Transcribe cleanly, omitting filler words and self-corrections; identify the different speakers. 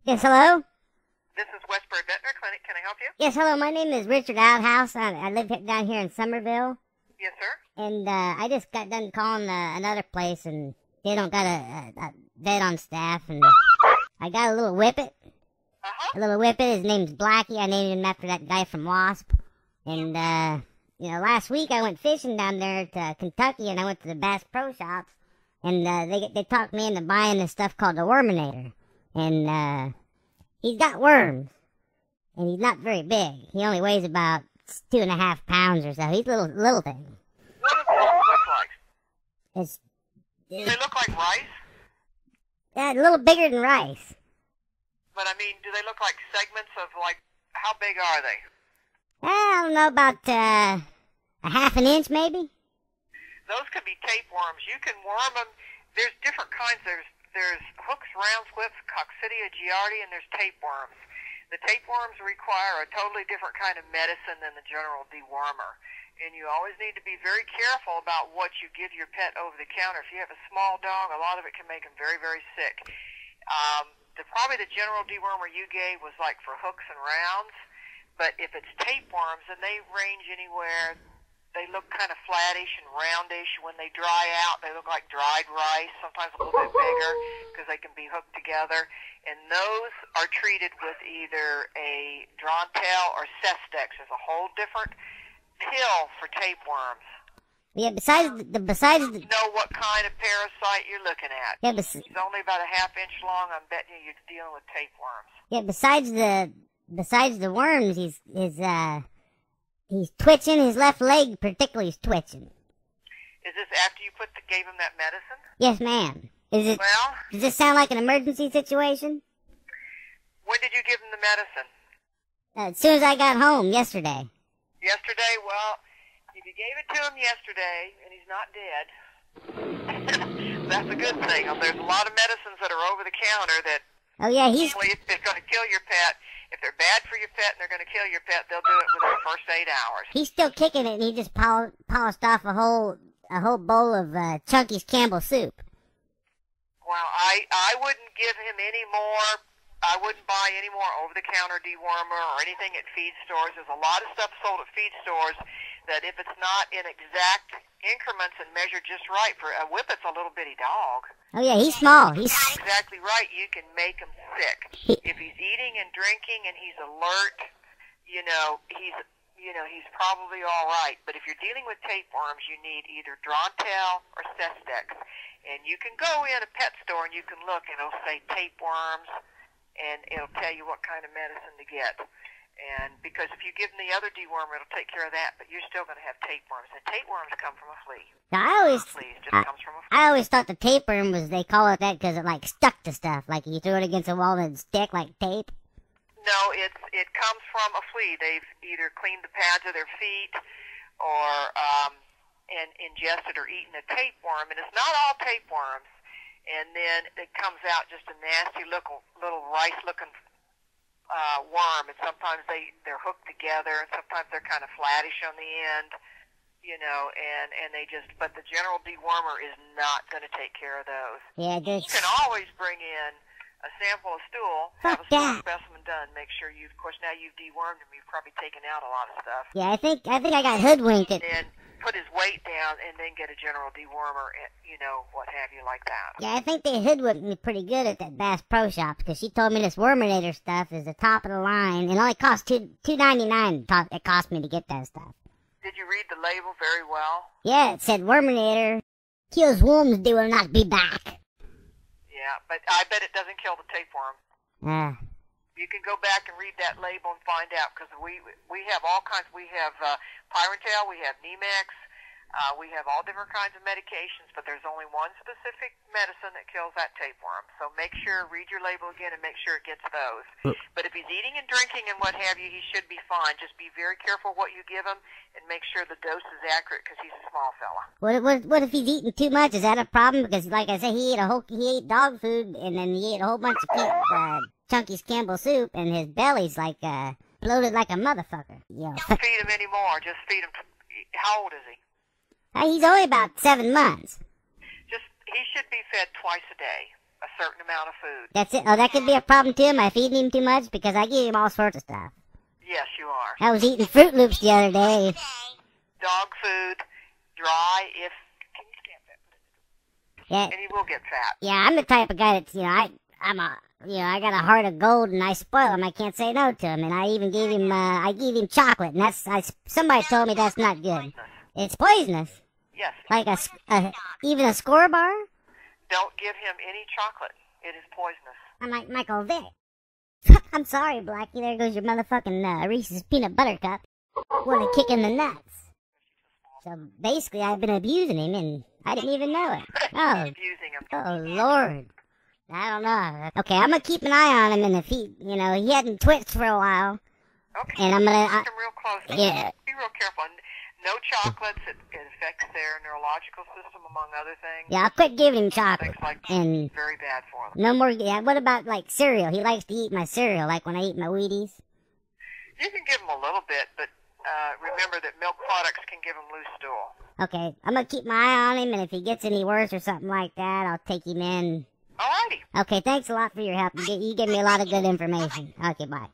Speaker 1: Yes, hello?
Speaker 2: This is Westbury Veterinary Clinic. Can I help you?
Speaker 1: Yes, hello. My name is Richard Outhouse. I live down here in Somerville.
Speaker 2: Yes, sir.
Speaker 1: And I just got done calling another place, and they don't got a vet on staff. And I got a little whippet. A little whippet. His name's Blackie. I named him after that guy from Wasp. And, last week I went fishing down there to Kentucky, and I went to the Bass Pro Shops. And they talked me into buying this stuff called the Worminator. And he's got worms. And he's not very big. He only weighs about 2.5 pounds or so. He's a little thing.
Speaker 2: What do the worms look like?
Speaker 1: Do
Speaker 2: they look like rice?
Speaker 1: A little bigger than rice.
Speaker 2: But I mean, do they look like segments of how big are they?
Speaker 1: I don't know, about a half an inch maybe.
Speaker 2: Those could be tapeworms. You can worm them. There's different kinds. There's hooks, rounds, whips, coccidia, giardia, and there's tapeworms. The tapeworms require a totally different kind of medicine than the general dewormer. And you always need to be very careful about what you give your pet over the counter. If you have a small dog, a lot of it can make them very, very sick. Probably the general dewormer you gave was like for hooks and rounds. But if it's tapeworms, then they range anywhere. They look kind of flattish and roundish. When they dry out, they look like dried rice, sometimes a little bit bigger because they can be hooked together. And those are treated with either a Drontel or Cestex. There's a whole different pill for tapeworms.
Speaker 1: Yeah, besides
Speaker 2: you know what kind of parasite you're looking at.
Speaker 1: Yeah,
Speaker 2: it's only about a half-inch long. I'm betting you're dealing with tapeworms.
Speaker 1: Yeah, besides the worms, he's twitching. His left leg particularly is twitching.
Speaker 2: Is this after you gave him that medicine?
Speaker 1: Yes, ma'am. Does this sound like an emergency situation?
Speaker 2: When did you give him the medicine?
Speaker 1: As soon as I got home yesterday.
Speaker 2: Yesterday? Well, if you gave it to him yesterday and he's not dead, that's a good thing. There's a lot of medicines that are over the counter that they're going to kill your pet. If they're bad for your pet and they're going to kill your pet, they'll do it within the first 8 hours.
Speaker 1: He's still kicking it, and he just polished off a whole bowl of Chunky's Campbell soup.
Speaker 2: Well, I wouldn't give him any more. I wouldn't buy any more over-the-counter dewormer or anything at feed stores. There's a lot of stuff sold at feed stores that if it's not in exact increments and measured just right, for a whippet's a little bitty dog.
Speaker 1: Oh yeah, he's small. He's
Speaker 2: exactly right. You can make him sick. If he's eating and drinking and he's alert, he's probably all right. But if you're dealing with tapeworms, you need either Drontel or Cestex. And you can go in a pet store and you can look and it'll say tapeworms, and it'll tell you what kind of medicine to get. And because if you give them the other dewormer, it'll take care of that, but you're still going to have tapeworms. And tapeworms come from a flea.
Speaker 1: I always thought the tapeworm they call it that because it stuck to stuff. Like you throw it against a wall and it'd stick like tape.
Speaker 2: No, it comes from a flea. They've either cleaned the pads of their feet or and ingested or eaten a tapeworm. And it's not all tapeworms. And then it comes out just a nasty little rice-looking worm, and sometimes they're hooked together, and sometimes they're kind of flattish on the end, and they just. But the general dewormer is not going to take care of those.
Speaker 1: Yeah,
Speaker 2: you can always bring in a sample of stool, have a stool specimen done. Make sure of course, now you've dewormed him, you've probably taken out a lot of stuff.
Speaker 1: Yeah, I think I got hoodwinked.
Speaker 2: And then put his weight down, and then get a general dewormer, and what have you like that.
Speaker 1: Yeah, I think they hoodwinked me pretty good at that Bass Pro Shops, because she told me this Worminator stuff is the top of the line, and it only cost $2.99. It cost me to get that stuff.
Speaker 2: Did you read the label very well?
Speaker 1: Yeah, it said Worminator kills worms. They will not be back.
Speaker 2: Yeah, but I bet it doesn't kill the tapeworm. You can go back and read that label and find out, because we have all kinds. We have Pyrantel, we have Nemex, we have all different kinds of medications, but there's only one specific medicine that kills that tapeworm. So make sure, read your label again and make sure it gets those. But if he's eating and drinking and what have you, he should be fine. Just be very careful what you give him and make sure the dose is accurate, because he's a small fella.
Speaker 1: What if he's eating too much? Is that a problem? Because like I said, he ate dog food, and then he ate a whole bunch of Chunky's Campbell soup, and his belly's bloated like a motherfucker.
Speaker 2: Don't feed him anymore. Just feed him. How old is he?
Speaker 1: He's only about 7 months.
Speaker 2: He should be fed twice a day. a certain amount of food.
Speaker 1: That's it. Oh, that could be a problem too. Am I feeding him too much? Because I give him all sorts of stuff.
Speaker 2: Yes, you are.
Speaker 1: I was eating Fruit Loops the other day.
Speaker 2: Dog food, dry, if... Can you stand that?
Speaker 1: Yeah.
Speaker 2: And he will get fat.
Speaker 1: Yeah, I'm the type of guy that's, I got a heart of gold and I spoil him. I can't say no to him. And I even gave him, chocolate. And somebody told me that's not good. It's poisonous.
Speaker 2: Yes.
Speaker 1: Like even a score bar?
Speaker 2: Don't give him any chocolate. It is poisonous.
Speaker 1: I'm like Michael Vick. I'm sorry, Blackie. There goes your motherfucking Reese's Peanut Butter Cup. Want to kick in the nuts. So basically, I've been abusing him, and I didn't even know it. Oh,
Speaker 2: Abusing him.
Speaker 1: oh Lord. I don't know. Okay, I'm gonna keep an eye on him, and if he hadn't twitched for a while.
Speaker 2: Okay.
Speaker 1: And I'm gonna.
Speaker 2: Watch him real closely.
Speaker 1: Yeah.
Speaker 2: Be real careful. No chocolates. It affects their neurological system, among other things.
Speaker 1: Yeah, I'll quit giving him chocolate.
Speaker 2: Things like that.
Speaker 1: And
Speaker 2: Very bad for them.
Speaker 1: no more. Yeah. What about like cereal? He likes to eat my cereal, like when I eat my Wheaties.
Speaker 2: You can give him a little bit, but remember that milk products can give him loose stool.
Speaker 1: Okay, I'm gonna keep my eye on him, and if he gets any worse or something like that, I'll take him in.
Speaker 2: Alrighty.
Speaker 1: Okay, thanks a lot for your help. You gave me a lot of good information. Okay, bye.